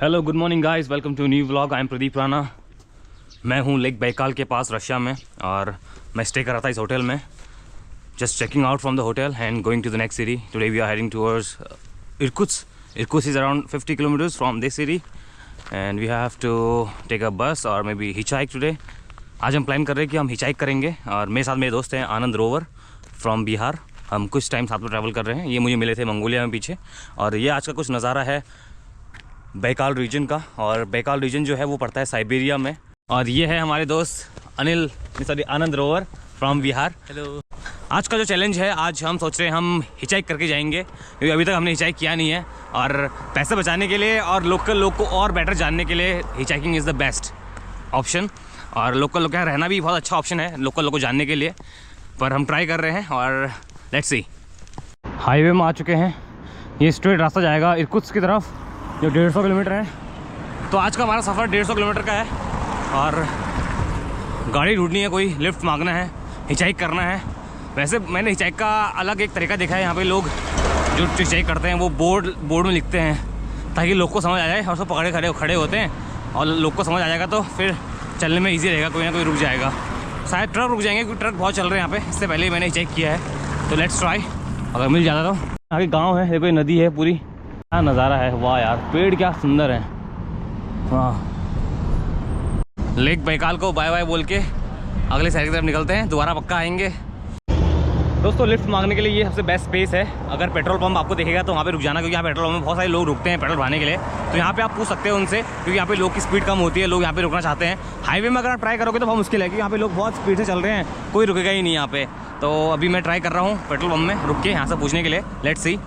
Hello good morning guys, welcome to new vlog. I am Pradeep Rana. मैं हूँ lake Baikal के पास Russia में और मैं स्टे कर रहा था इस होटल में। Just checking out from the hotel and going to the next city. Today we are heading towards Irkutsk. Irkutsk is around 50 kilometres from this city and we have to take a bus और may be हिचहाइक today. आज हम plan कर रहे हैं कि हम हिचहाइक करेंगे और मेरे साथ मेरे दोस्त हैं आनंद रोवर फ्रॉम बिहार। हम कुछ टाइम साथ में ट्रैवल कर रहे हैं। ये मुझे मिले थे मंगोलिया में पीछे। और ये आज का कुछ नज़ारा है बैकाल रीजन का, और बैकाल रीजन जो है वो पड़ता है साइबेरिया में। और ये है हमारे दोस्त आनंद रोवर फ्रॉम बिहार। हेलो। आज का जो चैलेंज है, आज हम सोच रहे हैं हम हिचहाइक करके जाएंगे, क्योंकि अभी तक हमने हिचहाइक किया नहीं है। और पैसे बचाने के लिए और लोकल लोग को और बेटर जानने के लिए hitchhiking is the best option. और लोकल लोग का रहना भी बहुत अच्छा ऑप्शन है लोकल लोग को जानने के लिए। पर हम ट्राई कर रहे हैं और लेट्स सी। हाईवे में आ चुके हैं। ये स्ट्रेट रास्ता जाएगा इरकुत्स्क की तरफ, जो 150 किलोमीटर है। तो आज का हमारा सफ़र 150 किलोमीटर का है और गाड़ी ढूंढनी है, कोई लिफ्ट मांगना है, हिचहाइक करना है। वैसे मैंने हिचहाइक का अलग एक तरीका देखा है। यहाँ पे लोग जो हिचहाइक करते हैं वो बोर्ड में लिखते हैं ताकि लोग को समझ आ जाए, और सब पकड़े खड़े होते हैं और लोग को समझ आ जाएगा तो फिर चलने में ईजी रहेगा। कोई ना कोई रुक जाएगा, शायद ट्रक रुक जाएंगे क्योंकि ट्रक बहुत चल रहे हैं यहाँ पे। इससे पहले ही मैंने हिचहाइक किया है, तो लेट्स ट्राई। अगर मिल जाता तो। आगे गाँव है, देखो नदी है पूरी। क्या नज़ारा है, वाह यार, पेड़ क्या सुंदर है। वाह। लेक बैकाल को बाय बाय बोल के अगले शहर की तरफ निकलते हैं, दोबारा पक्का आएंगे। दोस्तों लिफ्ट मांगने के लिए ये सबसे बेस्ट स्पेस है। अगर पेट्रोल पंप आपको दिखेगा तो वहाँ पे रुक जाना, क्योंकि यहाँ पेट्रोल पंप में बहुत सारे लोग रुकते हैं पेट्रोल भराने के लिए। तो यहाँ पे आप पूछ सकते हो उनसे, क्योंकि यहाँ पे लोग की स्पीड कम होती है, लोग यहाँ पे रुकना चाहते हैं। हाईवे में अगर आप ट्राई करोगे तो बहुत मुश्किल है, क्योंकि यहाँ पे लोग बहुत स्पीड से चल रहे हैं, कोई रुकेगा ही नहीं यहाँ पे। तो अभी मैं ट्राई कर रहा हूँ पेट्रोल पंप में रुक के यहाँ से पूछने के लिए। Let's see.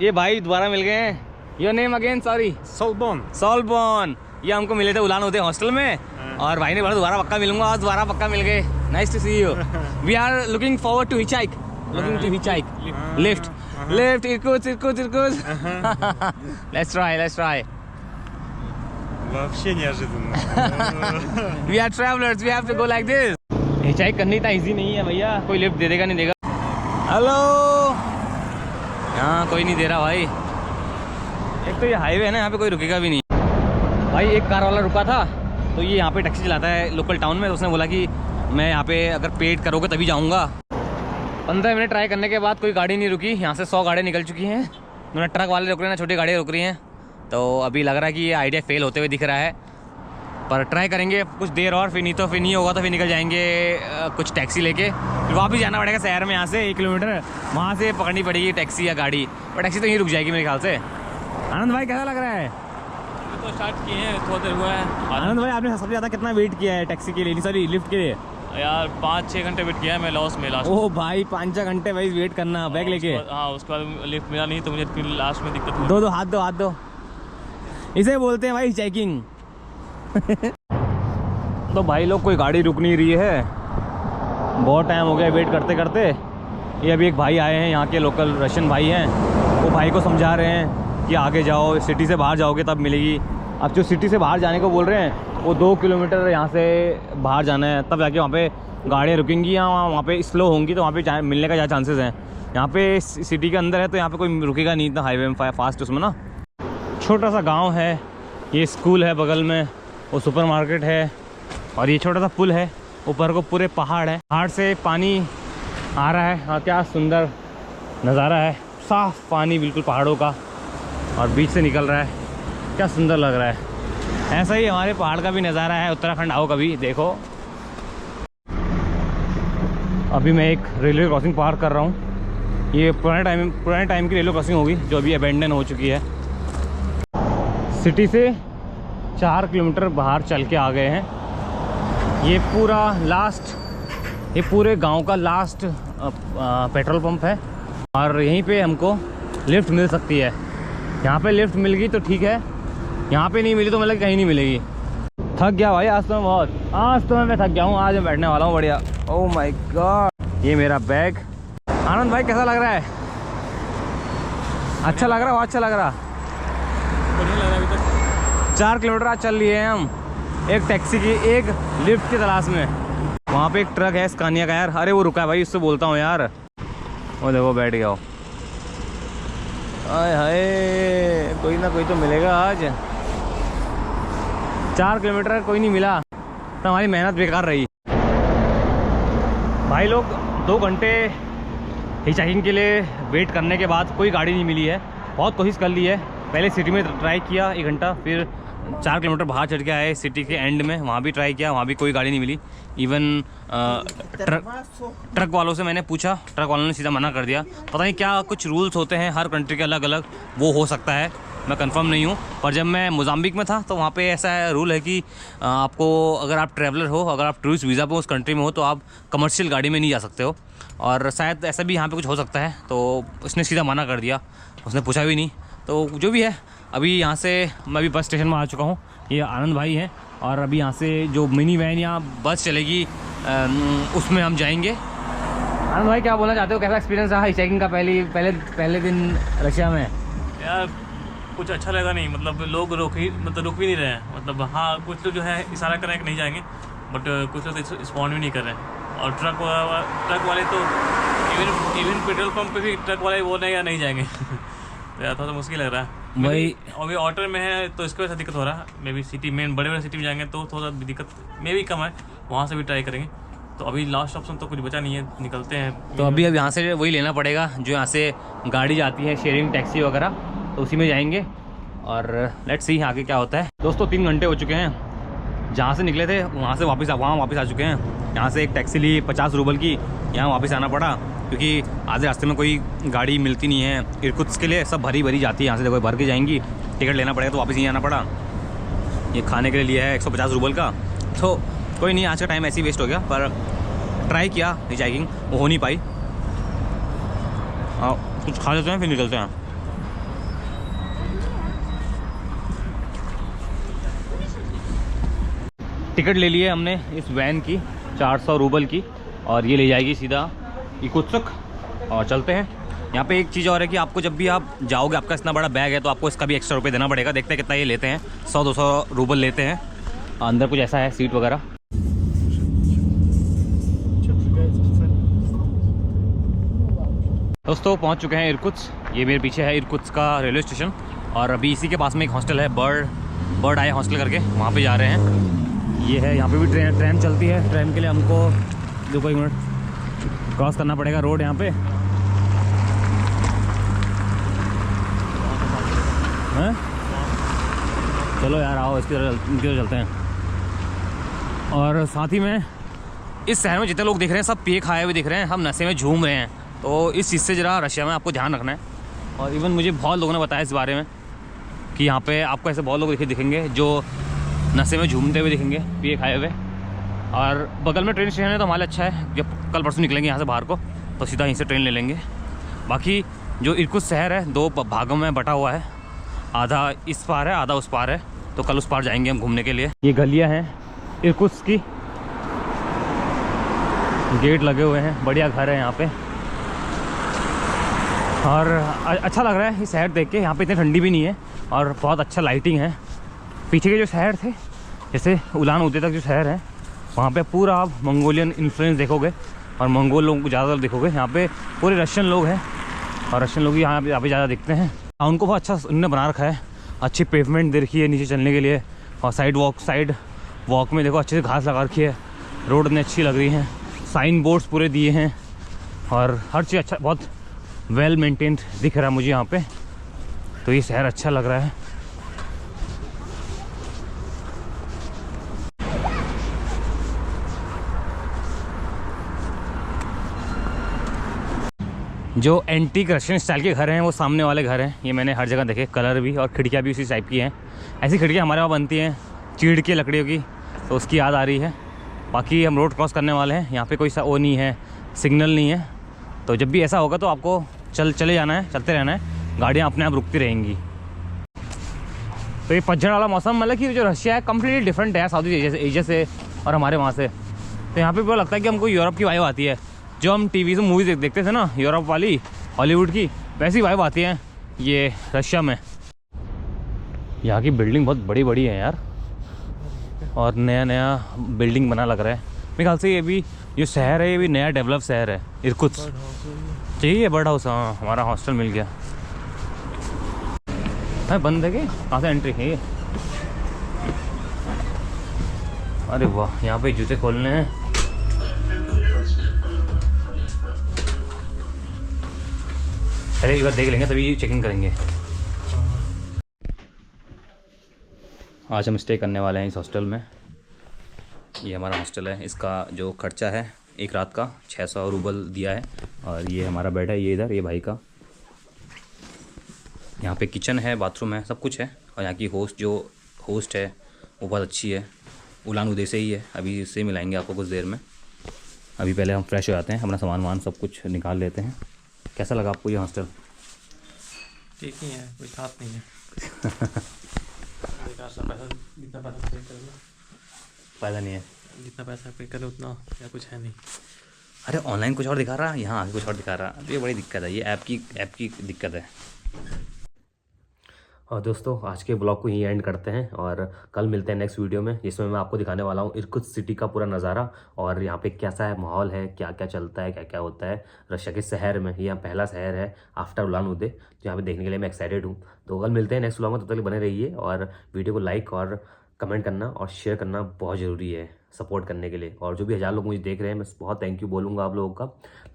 ये भाई दोबारा मिल गए हैं। Your name again? सॉरी। सोलबॉन। ये हमको मिले थे उलान होते हॉस्टल में, और भाई ने बोला दोबारा पक्का मिलूंगा, और दोबारा पक्का मिल गए। Nice to see you. We are looking forward to hitchhike, lift Irkutsk. Let's try. Вообще неожиданно. We are travelers, we have to go like this. हिचहाइक करनी इतना इजी नहीं है भैया, कोई लिफ्ट दे देगा नहीं देगा। हेलो। हाँ कोई नहीं दे रहा भाई। एक तो ये हाईवे है ना, यहाँ पे कोई रुकेगा भी नहीं भाई। एक कार वाला रुका था, तो ये यहाँ पे टैक्सी चलाता है लोकल टाउन में। तो उसने बोला कि मैं यहाँ पे अगर पेड करोगे तभी जाऊँगा। 15 मिनट ट्राई करने के बाद कोई गाड़ी नहीं रुकी। यहाँ से 100 गाड़ियाँ निकल चुकी हैं। उन्होंने ट्रक वाले रुक रहे हैं, छोटी गाड़ियाँ रुक रही हैं। तो अभी लग रहा है कि ये आइडिया फेल होते हुए दिख रहा है, पर ट्राई करेंगे कुछ देर और। फिर नहीं होगा तो फिर निकल जाएंगे कुछ टैक्सी लेके। फिर वापस जाना पड़ेगा शहर में, यहाँ से 1 किलोमीटर वहाँ से पकड़नी पड़ेगी टैक्सी या गाड़ी। और टैक्सी तो यहीं रुक जाएगी मेरे ख्याल से। आनंद भाई कैसा लग रहा है? तो स्टार्ट किए हैं, थोड़ा देर हुआ है। आनंद भाई आपने सबसे ज़्यादा कितना वेट किया है टैक्सी के लिए, सॉरी लिफ्ट के लिए? यार 5-6 घंटे वेट किया है मैं लॉस में लास्ट। ओह भाई 5-6 घंटे भाई वेट करना बैग लेके। हाँ उसके बाद लिफ्ट मिला नहीं, तो मुझे फिर लास्ट में दिक्कत हुई। दो हाथ दो। इसे बोलते हैं भाई हिचहाइकिंग। तो भाई लोग कोई गाड़ी रुक नहीं रही है, बहुत टाइम हो गया वेट करते करते। ये अभी एक भाई आए हैं, यहाँ के लोकल रशियन भाई हैं। वो भाई को समझा रहे हैं कि आगे जाओ, सिटी से बाहर जाओगे तब मिलेगी। अब जो सिटी से बाहर जाने को बोल रहे हैं वो 2 किलोमीटर यहाँ से बाहर जाना है, तब जाके वहाँ पे गाड़ियाँ रुकेंगी या वहाँ पे स्लो होंगी, तो वहाँ पे मिलने का ज़्यादा चांसेस हैं। यहाँ पे सिटी के अंदर है तो यहाँ पे कोई रुकेगा नहीं इतना हाईवे में फास्ट उसमें ना। छोटा सा गांव है, ये स्कूल है बगल में, वो सुपरमार्केट है, और ये छोटा सा पुल है। ऊपर को पूरे पहाड़ है, पहाड़ से पानी आ रहा है। हाँ क्या सुंदर नज़ारा है, साफ पानी बिल्कुल पहाड़ों का, और बीच से निकल रहा है। क्या सुंदर लग रहा है। ऐसा ही हमारे पहाड़ का भी नज़ारा है। उत्तराखंड आओ कभी देखो। अभी मैं एक रेलवे क्रॉसिंग पार कर रहा हूँ। ये पुराने टाइम की रेलवे क्रॉसिंग होगी जो अभी अबेंडन हो चुकी है। सिटी से 4 किलोमीटर बाहर चल के आ गए हैं। ये पूरे गांव का लास्ट पेट्रोल पंप है, और यहीं पे हमको लिफ्ट मिल सकती है। यहाँ पे लिफ्ट मिल गई तो ठीक है, यहाँ पे नहीं मिली तो मतलब कहीं नहीं मिलेगी। थक गया भाई आज तो मैं थक गया हूँ। आज मैं बैठने वाला हूँ बढ़िया। ओह माय गॉड, ये मेरा बैग। आनंद भाई कैसा लग रहा है? अच्छा लग रहा है? अच्छा लग रहा? 4 किलोमीटर आज चल लिए हैं हम, एक टैक्सी की, एक लिफ्ट की तलाश में। वहाँ पे एक ट्रक है स्कानिया का यार। अरे वो रुका है भाई, उससे बोलता हूँ यार। वो देखो बैठ गया हो। आय हाय, कोई ना कोई तो मिलेगा आज। 4 किलोमीटर कोई नहीं मिला तो हमारी मेहनत बेकार रही। भाई लोग 2 घंटे हिचहाइकिंग के लिए वेट करने के बाद कोई गाड़ी नहीं मिली है। बहुत कोशिश कर ली है, पहले सिटी में ट्राई किया 1 घंटा, फिर 4 किलोमीटर बाहर चढ़ के आए सिटी के एंड में, वहाँ भी ट्राई किया, वहाँ भी कोई गाड़ी नहीं मिली। इवन ट्रक वालों से मैंने पूछा, ट्रक वालों ने सीधा मना कर दिया। पता नहीं क्या कुछ रूल्स होते हैं हर कंट्री के अलग अलग, वो हो सकता है, मैं कंफर्म नहीं हूँ। पर जब मैं मोजाम्बिक में था तो वहाँ पे ऐसा रूल है कि आपको, अगर आप ट्रैवलर हो, अगर आप टूरिस्ट वीज़ा पे उस कंट्री में हो, तो आप कमर्शियल गाड़ी में नहीं जा सकते हो। और शायद ऐसा भी यहाँ पे कुछ हो सकता है, तो उसने सीधा मना कर दिया, उसने पूछा भी नहीं। तो जो भी है, अभी यहाँ से मैं भी बस स्टेशन में आ चुका हूँ। ये आनंद भाई हैं और अभी यहाँ से जो मिनी वैन या बस चलेगी उसमें हम जाएंगे। आनंद भाई, क्या बोलना चाहते हो, कैसा एक्सपीरियंस रहा हिचहाइकिंग का पहले दिन रशिया में? यार कुछ अच्छा लगा नहीं, मतलब लोग रुक भी नहीं रहे हैं। मतलब हाँ, कुछ लोग जो है इशारा कर रहे हैं कि नहीं जाएंगे, बट कुछ लोग तो रिस्पॉन्ड भी नहीं कर रहे हैं। और ट्रक वाले तो इवन पेट्रोल पंप पे भी ट्रक वाले बोल रहे हैं या नहीं जाएंगे। तो यार थोड़ा मुश्किल लग रहा है भाई। अभी ऑर्डर में है तो इसकी वजह से दिक्कत हो रहा है। मे बी सिटी में, बड़े सिटी में जाएंगे तो थोड़ा दिक्कत मे भी कम है, वहाँ से भी ट्राई करेंगे। तो अभी लास्ट ऑप्शन तो कुछ बचा नहीं है, निकलते हैं। तो अभी यहाँ से वही लेना पड़ेगा जो यहाँ से गाड़ी जाती है, शेयरिंग टैक्सी वगैरह, तो उसी में जाएंगे और लेट्स सी आगे क्या होता है। दोस्तों 3 घंटे हो चुके हैं, जहाँ से निकले थे वहाँ वापस आ चुके हैं। यहाँ से एक टैक्सी ली 50 रूबल की, यहाँ वापस आना पड़ा क्योंकि आधे रास्ते में कोई गाड़ी मिलती नहीं है। इरकुत्स्क के लिए सब भरी जाती है, यहाँ से देखो भर के जाएंगी, टिकट लेना पड़ेगा, तो वापस नहीं आना पड़ा। ये खाने के लिए लिया है 150 रूबल का, तो कोई नहीं, आज का टाइम ऐसे ही वेस्ट हो गया। पर ट्राई किया हिचहाइकिंग, वो हो नहीं पाई। कुछ खा लेते हैं फिर निकलते हैं। टिकट ले लिए हमने इस वैन की 400 रूबल की, और ये ले जाएगी सीधा इर्कुत्स्क, और चलते हैं। यहाँ पे एक चीज़ और है कि आपको जब भी आप जाओगे, आपका इतना बड़ा बैग है तो आपको इसका भी एक्स्ट्रा रुपये देना पड़ेगा। देखते हैं कितना ये लेते हैं, 100-200 रूबल लेते हैं। अंदर कुछ ऐसा है, सीट वगैरह। दोस्तों पहुँच चुके हैं इर्कुत्स्क, ये मेरे पीछे है इर्कुत्स्क का रेलवे स्टेशन, और अभी इसी के पास में एक हॉस्टल है, बर्ड आई हॉस्टल करके, वहाँ पे जा रहे हैं। ये है, यहाँ पे भी ट्रेन चलती है। ट्रेन के लिए हमको 2 मिनट क्रॉस करना पड़ेगा रोड यहाँ पे। हैं? चलो यार आओ, इनकी तरफ चलते हैं। और साथ ही में इस शहर में जितने लोग दिख रहे हैं सब पिए खाए हुए दिख रहे हैं, हम नशे में झूम रहे हैं। तो इस चीज़ से ज़रा रशिया में आपको ध्यान रखना है। और इवन मुझे बहुत लोगों ने बताया इस बारे में कि यहाँ पे आपको ऐसे बहुत लोग दिखेंगे जो नशे में झूमते हुए दिखेंगे, पिए खाए हुए। और बगल में ट्रेन स्टेशन है तो हमारे अच्छा है, जब कल परसों निकलेंगे यहाँ से बाहर को तो सीधा यहीं से ट्रेन ले लेंगे। बाकी जो इर्कुत्स्क शहर है 2 भागों में बटा हुआ है, आधा इस पार है, आधा उस पार है, तो कल उस पार जाएंगे हम घूमने के लिए। ये गलियाँ हैं इर्कुत्स्क की, गेट लगे हुए हैं, बढ़िया घर है यहाँ पे, और अच्छा लग रहा है ये शहर देख के। यहाँ पे इतनी ठंडी भी नहीं है और बहुत अच्छा लाइटिंग है। पीछे के जो शहर थे, जैसे उलान उदे तक जो शहर है, वहाँ पे पूरा आप मंगोलियन इन्फ्लुएंस देखोगे और मंगोल लोगों को ज़्यादातर देखोगे। यहाँ पे पूरे रशियन लोग हैं और रशियन लोग यहाँ पे ज़्यादा दिखते हैं। उनको बहुत अच्छा उन्होंने बना रखा है, अच्छी पेवमेंट दे रखी है नीचे चलने के लिए, और साइड वॉक में देखो अच्छे से घास लगा रखी है, रोड इतनी अच्छी लग रही है, साइन बोर्ड्स पूरे दिए हैं, और हर चीज़ अच्छा, बहुत वेल मेंटेन्ड दिख रहा है मुझे यहाँ पे। तो ये शहर अच्छा लग रहा है। जो एंटीक रशियन स्टाइल के घर हैं वो सामने वाले घर हैं, ये मैंने हर जगह देखे, कलर भी और खिड़कियाँ भी उसी टाइप की हैं। ऐसी खिड़कियाँ हमारे वहाँ बनती हैं चीड़ की लकड़ियों की, तो उसकी याद आ रही है। बाकी हम रोड क्रॉस करने वाले हैं, यहाँ पे कोई वो नहीं है, सिग्नल नहीं है, तो जब भी ऐसा होगा तो आपको चले जाना है, चलते रहना है, गाड़ियाँ अपने आप रुकती रहेंगी। तो ये पतझड़ वाला मौसम, मतलब कि जो रशिया है कम्प्लीटली डिफरेंट है साउथ ईस्ट एशिया से और हमारे वहाँ से। तो यहाँ पे बहुत लगता है कि हमको यूरोप की वाइब आती है, जो हम टीवी से मूवीज़ देखते थे ना यूरोप वाली, हॉलीवुड की, वैसी वाइब आती है ये रशिया में। यहाँ की बिल्डिंग बहुत बड़ी बड़ी है यार, और नया बिल्डिंग बना लग रहा है। मेरे ख्याल से ये भी जो शहर है ये भी नया डेवलप शहर है इर्कुत्स्क। चाहिए बर्ड हाउस, हाँ हमारा हॉस्टल मिल गया। है बंद है कि कहाँ से एंट्री है ये? अरे वाह, यहाँ पे जूते खोलने हैं। पहले एक बार देख लेंगे तभी चेकिंग करेंगे। आज हम स्टे करने वाले हैं इस हॉस्टल में। ये हमारा हॉस्टल है। इसका जो खर्चा है एक रात का 600 रूबल दिया है। और ये हमारा बेड है, ये इधर, ये भाई का। यहाँ पे किचन है, बाथरूम है, सब कुछ है। और यहाँ की होस्ट है वो बहुत अच्छी है, उलान उदय से ही है। अभी इससे मिलाएंगे आपको कुछ देर में। अभी पहले हम फ्रेश हो जाते हैं, अपना सामान वामान सब कुछ निकाल लेते हैं। कैसा लगा आपको ये हॉस्टल? ठीक ही है, कोई खास नहीं है। बेकार सा पैसा, जितना पैसा पे करो, फ़ायदा नहीं है। जितना पैसा पे करो उतना या कुछ है नहीं। अरे ऑनलाइन कुछ और दिखा रहा, यहाँ आके कुछ और दिखा रहा। तो ये बड़ी दिक्कत है, ये ऐप की दिक्कत है। और दोस्तों आज के ब्लॉग को यहीं एंड करते हैं और कल मिलते हैं नेक्स्ट वीडियो में, जिसमें मैं आपको दिखाने वाला हूँ इरकुत्स्क सिटी का पूरा नज़ारा और यहाँ पे कैसा है माहौल है, क्या क्या चलता है, क्या क्या होता है रशिया के शहर में। ये यहाँ पहला शहर है आफ्टर उलान उदे, जो यहाँ पे देखने के लिए मैं एक्साइटेड हूँ। तो कल मिलते हैं नेक्स्ट ब्लॉग में, तब तक बने रहिए और वीडियो को लाइक और कमेंट करना और शेयर करना बहुत ज़रूरी है सपोर्ट करने के लिए। और जो भी 1000 लोग मुझे देख रहे हैं, मैं बहुत थैंक यू बोलूँगा आप लोगों का।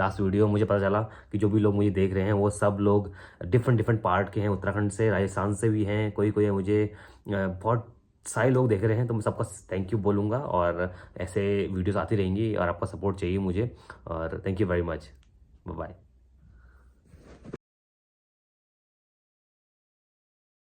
लास्ट वीडियो में मुझे पता चला कि जो भी लोग मुझे देख रहे हैं वो सब लोग डिफरेंट पार्ट के हैं, उत्तराखंड से, राजस्थान से भी हैं, कोई है। मुझे बहुत सारे लोग देख रहे हैं, तो मैं सबका थैंक यू बोलूँगा। और ऐसे वीडियोस आती रहेंगी और आपका सपोर्ट चाहिए मुझे। और thank you very much, bye bye.